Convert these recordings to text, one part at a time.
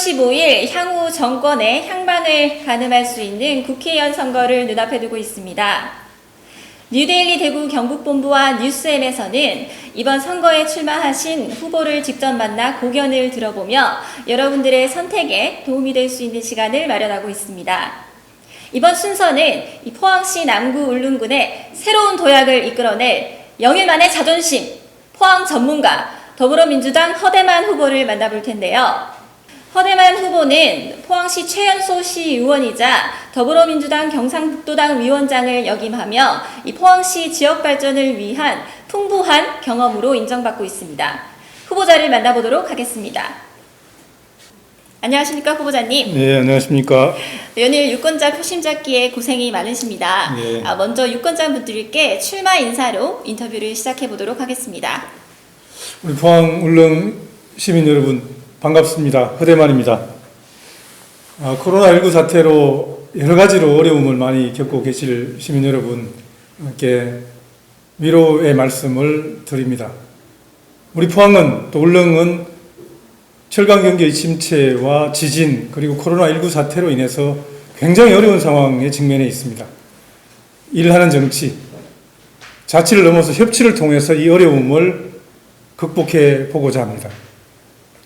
15일 향후 정권의 향방을 가늠할 수 있는 국회의원 선거를 눈앞에 두고 있습니다. 뉴데일리 대구 경북본부와 뉴스엠에서는 이번 선거에 출마하신 후보를 직접 만나 고견을 들어보며 여러분들의 선택에 도움이 될 수 있는 시간을 마련하고 있습니다. 이번 순서는 포항시 남구 울릉군의 새로운 도약을 이끌어낼 영일만의 자존심, 포항 전문가, 더불어민주당 허대만 후보를 만나볼 텐데요. 허대만 후보는 포항시 최연소 시의원이자 더불어민주당 경상북도당 위원장을 역임하며 이 포항시 지역 발전을 위한 풍부한 경험으로 인정받고 있습니다. 후보자를 만나보도록 하겠습니다. 안녕하십니까, 후보자님. 네, 안녕하십니까. 연일 유권자 표심 잡기에 고생이 많으십니다. 네. 먼저 유권자분들께 출마 인사로 인터뷰를 시작해 보도록 하겠습니다. 우리 포항 울릉 시민 여러분 반갑습니다. 허대만입니다. 코로나19 사태로 여러 가지로 어려움을 많이 겪고 계실 시민 여러분께 위로의 말씀을 드립니다. 우리 포항은 또 울릉은 철강 경기의 침체와 지진 그리고 코로나19 사태로 인해서 굉장히 어려운 상황에 직면해 있습니다. 일하는 정치, 자치를 넘어서 협치를 통해서 이 어려움을 극복해 보고자 합니다.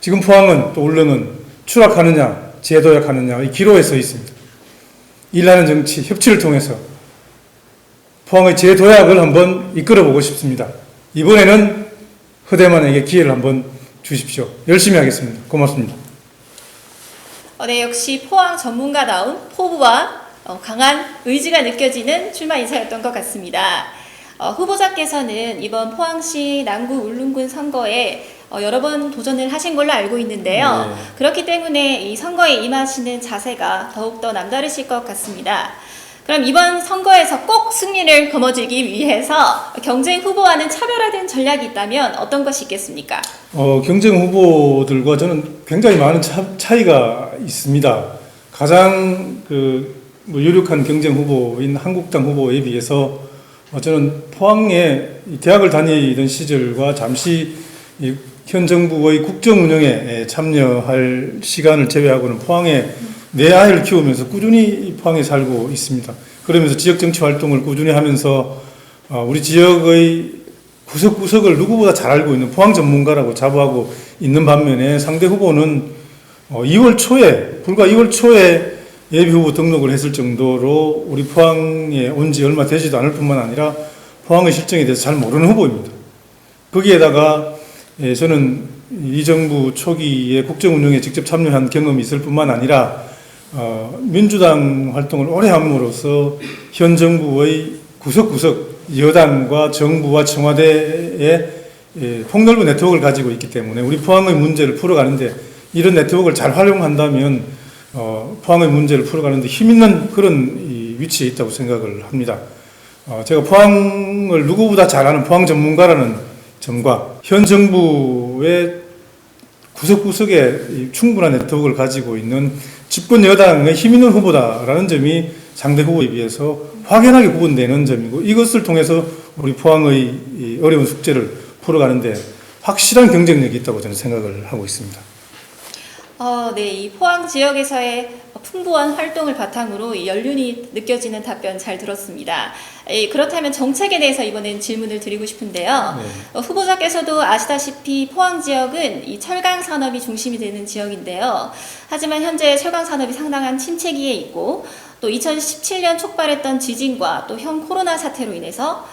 지금 포항은 또 울릉은 추락하느냐 재도약하느냐 이 기로에 서 있습니다. 일하는 정치, 협치를 통해서 포항의 재도약을 한번 이끌어보고 싶습니다. 이번에는 허대만에게 기회를 한번 주십시오. 열심히 하겠습니다. 고맙습니다. 네, 역시 포항 전문가다운 포부와 강한 의지가 느껴지는 출마 인사였던 것 같습니다. 후보자께서는 이번 포항시 남구 울릉군 선거에 여러 번 도전을 하신 걸로 알고 있는데요. 네. 그렇기 때문에 이 선거에 임하시는 자세가 더욱더 남다르실 것 같습니다. 그럼 이번 선거에서 꼭 승리를 거머쥐기 위해서 경쟁 후보와는 차별화된 전략이 있다면 어떤 것이 있겠습니까? 경쟁 후보들과 저는 굉장히 많은 차이가 있습니다. 가장 유력한 경쟁 후보인 한국당 후보에 비해서 저는 포항에 대학을 다니던 시절과 잠시 현 정부의 국정 운영에 참여할 시간을 제외하고는 포항에 내 아이를 키우면서 꾸준히 포항에 살고 있습니다. 그러면서 지역 정치 활동을 꾸준히 하면서 우리 지역의 구석구석을 누구보다 잘 알고 있는 포항 전문가라고 자부하고 있는 반면에 상대 후보는 2월 초에 불과 2월 초에 예비 후보 등록을 했을 정도로 우리 포항에 온 지 얼마 되지도 않을 뿐만 아니라 포항의 실정에 대해서 잘 모르는 후보입니다. 거기에다가 저는 이 정부 초기에 국정 운영에 직접 참여한 경험이 있을 뿐만 아니라 민주당 활동을 오래 함으로써 현 정부의 구석구석 여당과 정부와 청와대의 폭넓은 네트워크를 가지고 있기 때문에 우리 포항의 문제를 풀어가는데 이런 네트워크를 잘 활용한다면 포항의 문제를 풀어가는데 힘있는 그런 위치에 있다고 생각을 합니다. 제가 포항을 누구보다 잘 아는 포항 전문가라는 점과 현 정부의 구석구석에 충분한 네트워크를 가지고 있는 집권 여당의 힘있는 후보다라는 점이 상대 후보에 비해서 확연하게 구분되는 점이고 이것을 통해서 우리 포항의 어려운 숙제를 풀어가는데 확실한 경쟁력이 있다고 저는 생각을 하고 있습니다. 네, 이 포항 지역에서의 풍부한 활동을 바탕으로 이 연륜이 느껴지는 답변 잘 들었습니다. 그렇다면 정책에 대해서 이번엔 질문을 드리고 싶은데요. 네. 후보자께서도 아시다시피 포항 지역은 이 철강 산업이 중심이 되는 지역인데요. 하지만 현재 철강 산업이 상당한 침체기에 있고 또 2017년 촉발했던 지진과 또 현 코로나 사태로 인해서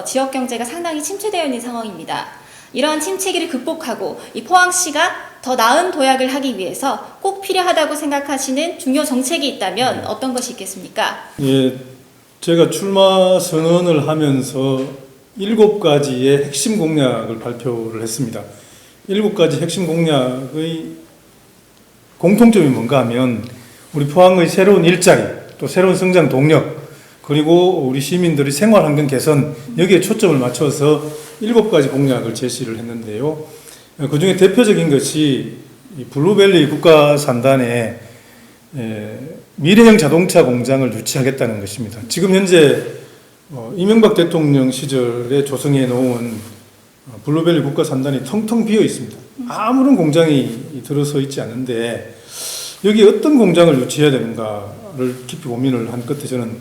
지역 경제가 상당히 침체되어 있는 상황입니다. 이러한 침체기를 극복하고 이 포항시가 더 나은 도약을 하기 위해서 꼭 필요하다고 생각하시는 중요 정책이 있다면 어떤 것이 있겠습니까? 예, 제가 출마 선언을 하면서 7가지의 핵심 공약을 발표를 했습니다. 7가지 핵심 공약의 공통점이 뭔가 하면 우리 포항의 새로운 일자리, 또 새로운 성장 동력, 그리고 우리 시민들의 생활 환경 개선 여기에 초점을 맞춰서 7가지 공약을 제시를 했는데요. 그 중에 대표적인 것이 블루밸리 국가산단에 미래형 자동차 공장을 유치하겠다는 것입니다. 지금 현재 이명박 대통령 시절에 조성해 놓은 블루벨리 국가산단이 텅텅 비어 있습니다. 아무런 공장이 들어서 있지 않은데 여기 어떤 공장을 유치해야 되는가를 깊이 고민을 한 끝에 저는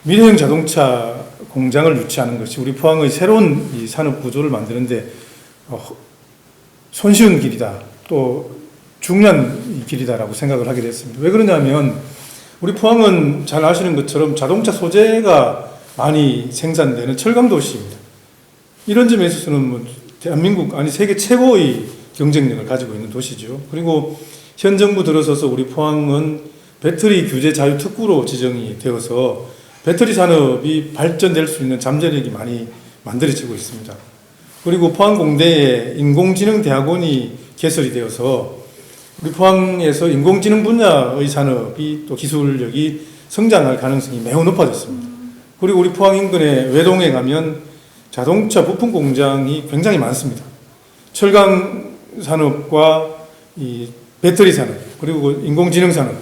미래형 자동차 공장을 유치하는 것이 우리 포항의 새로운 이 산업 구조를 만드는데 손쉬운 길이다, 또 중요한 길이다라고 생각을 하게 됐습니다. 왜 그러냐면 우리 포항은 잘 아시는 것처럼 자동차 소재가 많이 생산되는 철강 도시입니다. 이런 점에 있어서는 뭐 대한민국 아니 세계 최고의 경쟁력을 가지고 있는 도시죠. 그리고 현 정부 들어서서 우리 포항은 배터리 규제 자유 특구로 지정이 되어서 배터리 산업이 발전될 수 있는 잠재력이 많이 만들어지고 있습니다. 그리고 포항공대에 인공지능 대학원이 개설이 되어서 우리 포항에서 인공지능 분야의 산업이 또 기술력이 성장할 가능성이 매우 높아졌습니다. 그리고 우리 포항 인근의 외동에 가면 자동차 부품 공장이 굉장히 많습니다. 철강 산업과 이 배터리 산업, 그리고 인공지능 산업,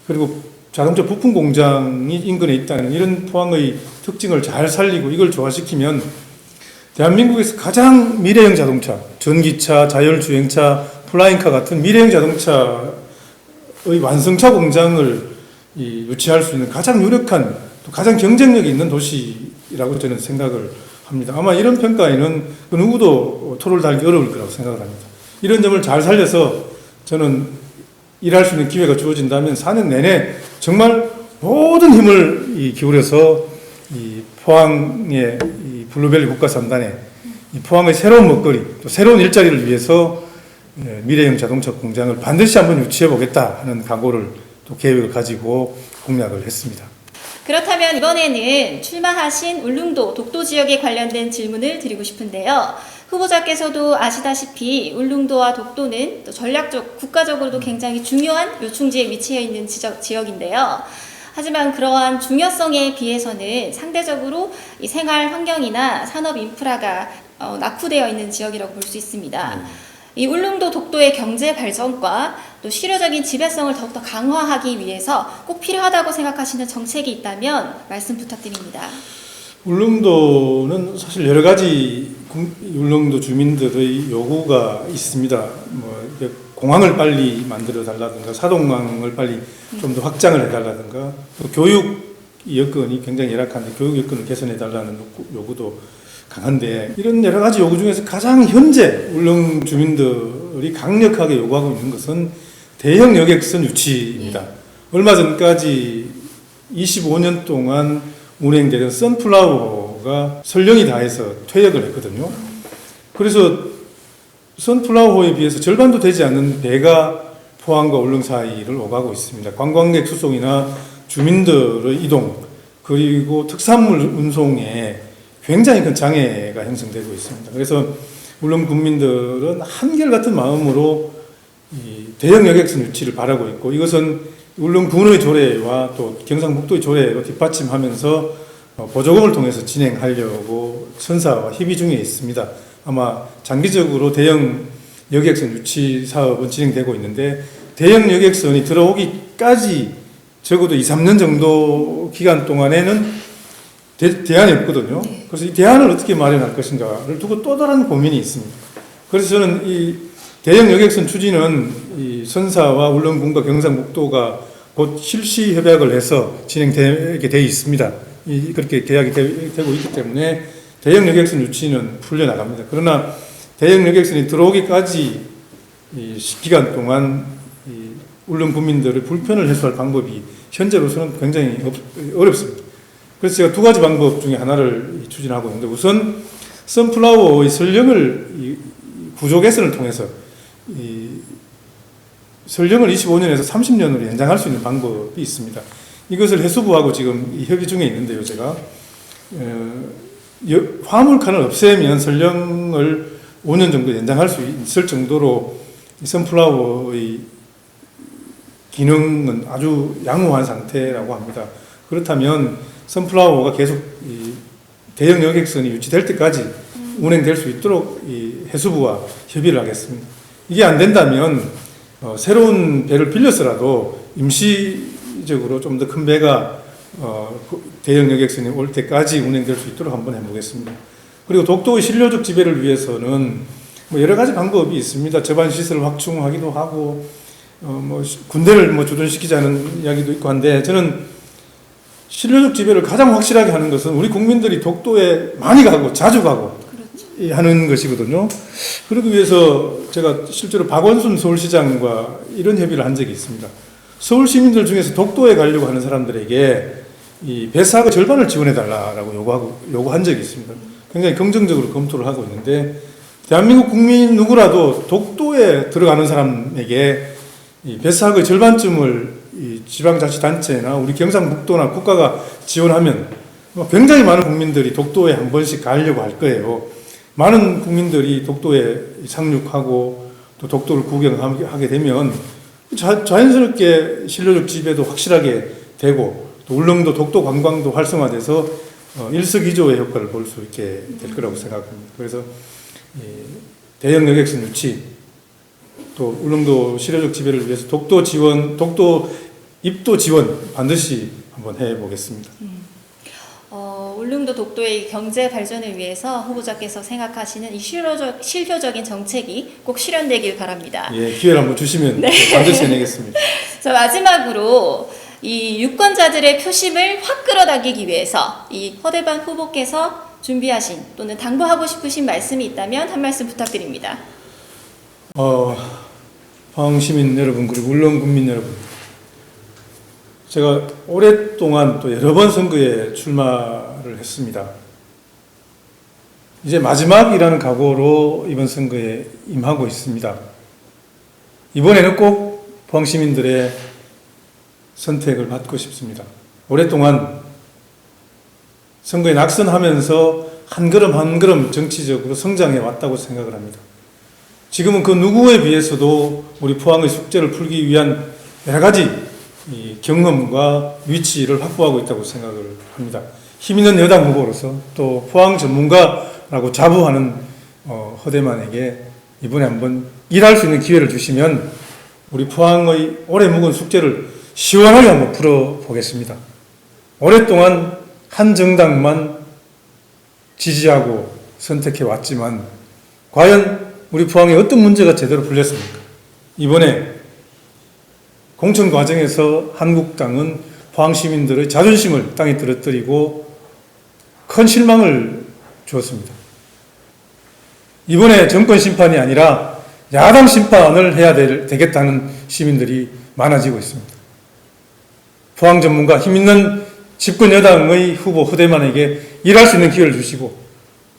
그리고 자동차 부품 공장이 인근에 있다는 이런 포항의 특징을 잘 살리고 이걸 조화시키면 대한민국에서 가장 미래형 자동차, 전기차, 자율주행차, 플라잉카 같은 미래형 자동차의 완성차 공장을 유치할 수 있는 가장 유력한 또 가장 경쟁력이 있는 도시라고 저는 생각을 합니다. 아마 이런 평가에는 그 누구도 토를 달기 어려울 거라고 생각을 합니다. 이런 점을 잘 살려서 저는 일할 수 있는 기회가 주어진다면 4년 내내 정말 모든 힘을 기울여서 이 포항의 이 블루벨리 국가산단에 이 포항의 새로운 먹거리 또 새로운 일자리를 위해서 미래형 자동차 공장을 반드시 한번 유치해 보겠다 하는 각오를 또 계획을 가지고 공약을 했습니다. 그렇다면 이번에는 출마하신 울릉도, 독도 지역에 관련된 질문을 드리고 싶은데요. 후보자께서도 아시다시피 울릉도와 독도는 또 전략적, 국가적으로도 굉장히 중요한 요충지에 위치해 있는 지역인데요. 하지만 그러한 중요성에 비해서는 상대적으로 이 생활 환경이나 산업 인프라가 낙후되어 있는 지역이라고 볼 수 있습니다. 이 울릉도 독도의 경제 발전과 또 실효적인 지배성을 더욱더 강화하기 위해서 꼭 필요하다고 생각하시는 정책이 있다면 말씀 부탁드립니다. 울릉도는 사실 여러 가지 울릉도 주민들의 요구가 있습니다. 뭐 공항을 빨리 만들어 달라든가 사동강을 빨리 좀 더 확장을 해달라든가 또 교육 여건이 굉장히 열악한데 교육 여건을 개선해 달라는 요구도 강한데 이런 여러 가지 요구 중에서 가장 현재 울릉 주민들이 강력하게 요구하고 있는 것은 대형 여객선 유치입니다. 얼마 전까지 25년 동안 운행되던 선플라워가 설령이 다해서 퇴역을 했거든요. 그래서 선플라워호에 비해서 절반도 되지 않는 배가 포항과 울릉 사이를 오가고 있습니다. 관광객 수송이나 주민들의 이동 그리고 특산물 운송에 굉장히 큰 장애가 형성되고 있습니다. 그래서 울릉 국민들은 한결같은 마음으로 이 대형 여객선 유치를 바라고 있고 이것은 울릉군의 조례와 또 경상북도의 조례로 뒷받침하면서 보조금을 통해서 진행하려고 선사와 협의 중에 있습니다. 아마 장기적으로 대형 여객선 유치 사업은 진행되고 있는데 대형 여객선이 들어오기까지 적어도 2, 3년 정도 기간 동안에는 대안이 없거든요. 그래서 이 대안을 어떻게 마련할 것인가를 두고 또 다른 고민이 있습니다. 그래서 저는 이 대형 여객선 추진은 이 선사와 울릉군과 경상북도가 곧 실시 협약을 해서 진행되게 되어 있습니다. 그렇게 계약이 되고 있기 때문에 대형 여객선 유치는 풀려나갑니다. 그러나 대형 여객선이 들어오기까지 이 기간 동안 이 울릉 국민들의 불편을 해소할 방법이 현재로서는 굉장히 어렵습니다. 그래서 제가 두 가지 방법 중에 하나를 추진하고 있는데 우선 선플라워의 설령을 구조 개선을 통해서 이 설령을 25년에서 30년으로 연장할 수 있는 방법이 있습니다. 이것을 해수부하고 지금 협의 중에 있는데요, 제가 화물칸을 없애면 설령을 5년 정도 연장할 수 있을 정도로 선플라워의 기능은 아주 양호한 상태라고 합니다. 그렇다면 선플라워가 계속 이 대형 여객선이 유치될 때까지 운행될 수 있도록 이 해수부와 협의를 하겠습니다. 이게 안 된다면 새로운 배를 빌려서라도 임시적으로 좀 더 큰 배가 대형 여객선이 올 때까지 운행될 수 있도록 한번 해보겠습니다. 그리고 독도의 실효적 지배를 위해서는 뭐 여러 가지 방법이 있습니다. 저반 시설을 확충하기도 하고 뭐 군대를 뭐 주둔시키자는 이야기도 있고 한데, 저는 실효적 지배를 가장 확실하게 하는 것은 우리 국민들이 독도에 많이 가고 자주 가고 그렇죠. 하는 것이거든요. 그러기 위해서 제가 실제로 박원순 서울시장과 이런 협의를 한 적이 있습니다. 서울 시민들 중에서 독도에 가려고 하는 사람들에게 이 배사하고 절반을 지원해달라고 요구한 적이 있습니다. 굉장히 긍정적으로 검토를 하고 있는데, 대한민국 국민 누구라도 독도에 들어가는 사람에게 이 배사학의 절반쯤을 이 지방자치단체나 우리 경상북도나 국가가 지원하면 굉장히 많은 국민들이 독도에 한 번씩 가려고 할 거예요. 많은 국민들이 독도에 상륙하고 또 독도를 구경하게 되면 자연스럽게 실효적 지배도 확실하게 되고, 또 울릉도 독도 관광도 활성화돼서 일석이조의 효과를 볼 수 있게 될 거라고 생각합니다. 그래서 대형 여객선 유치, 또 울릉도 실효적 지배를 위해서 독도 입도 지원 반드시 한번 해보겠습니다. 울릉도 독도의 경제 발전을 위해서 후보자께서 생각하시는 이 실효적인 정책이 꼭 실현되길 바랍니다. 예, 기회를 한번 주시면 네. 반드시 해내겠습니다. 자, 마지막으로 이 유권자들의 표심을 확 끌어당기기 위해서 이 허대반 후보께서 준비하신 또는 당부하고 싶으신 말씀이 있다면 한 말씀 부탁드립니다. 포항 시민 여러분, 그리고 울릉 국민 여러분, 제가 오랫동안 또 여러 번 선거에 출마를 했습니다. 이제 마지막이라는 각오로 이번 선거에 임하고 있습니다. 이번에는 꼭 포항 시민들의 선택을 받고 싶습니다. 오랫동안 선거에 낙선하면서 한 걸음 한 걸음 정치적으로 성장해 왔다고 생각을 합니다. 지금은 그 누구에 비해서도 우리 포항의 숙제를 풀기 위한 여러 가지 이 경험과 위치를 확보하고 있다고 생각을 합니다. 힘 있는 여당 후보로서 또 포항 전문가라고 자부하는 허대만에게 이번에 한번 일할 수 있는 기회를 주시면 우리 포항의 오래 묵은 숙제를 시원하게 한번 풀어보겠습니다. 오랫동안 한 정당만 지지하고 선택해 왔지만 과연 우리 포항에 어떤 문제가 제대로 풀렸습니까? 이번에 공천 과정에서 한국당은 포항 시민들의 자존심을 땅에 떨어뜨리고 큰 실망을 주었습니다. 이번에 정권 심판이 아니라 야당 심판을 해야 되겠다는 시민들이 많아지고 있습니다. 포항 전문가, 힘있는 집권 여당의 후보 허대만에게 일할 수 있는 기회를 주시고,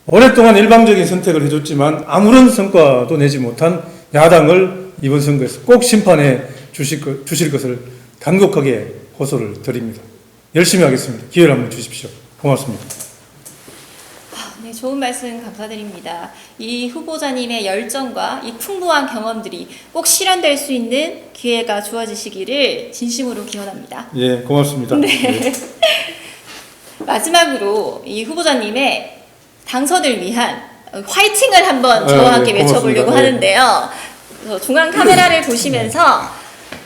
오랫동안 일방적인 선택을 해줬지만 아무런 성과도 내지 못한 야당을 이번 선거에서 꼭 심판해 주실 것을 간곡하게 호소를 드립니다. 열심히 하겠습니다. 기회를 한번 주십시오. 고맙습니다. 네, 좋은 말씀 감사드립니다. 이 후보자님의 열정과 이 풍부한 경험들이 꼭 실현될 수 있는 기회가 주어지시기를 진심으로 기원합니다. 예, 고맙습니다. 네. 예. 마지막으로 이 후보자님의 당선을 위한 화이팅을 한번 저와 함께 네, 외쳐보려고 고맙습니다. 하는데요. 중앙 카메라를 보시면서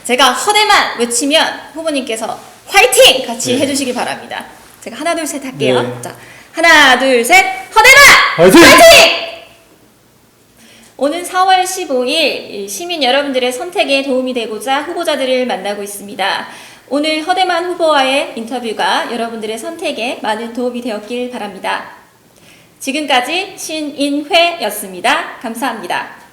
제가 허대만 외치면 후보님께서 화이팅! 같이 네. 해주시기 바랍니다. 제가 하나 둘 셋 할게요. 네. 자, 하나 둘 셋, 허대만! 화이팅! 오는 4월 15일 시민 여러분들의 선택에 도움이 되고자 후보자들을 만나고 있습니다. 오늘 허대만 후보와의 인터뷰가 여러분들의 선택에 많은 도움이 되었길 바랍니다. 지금까지 신인회였습니다. 감사합니다.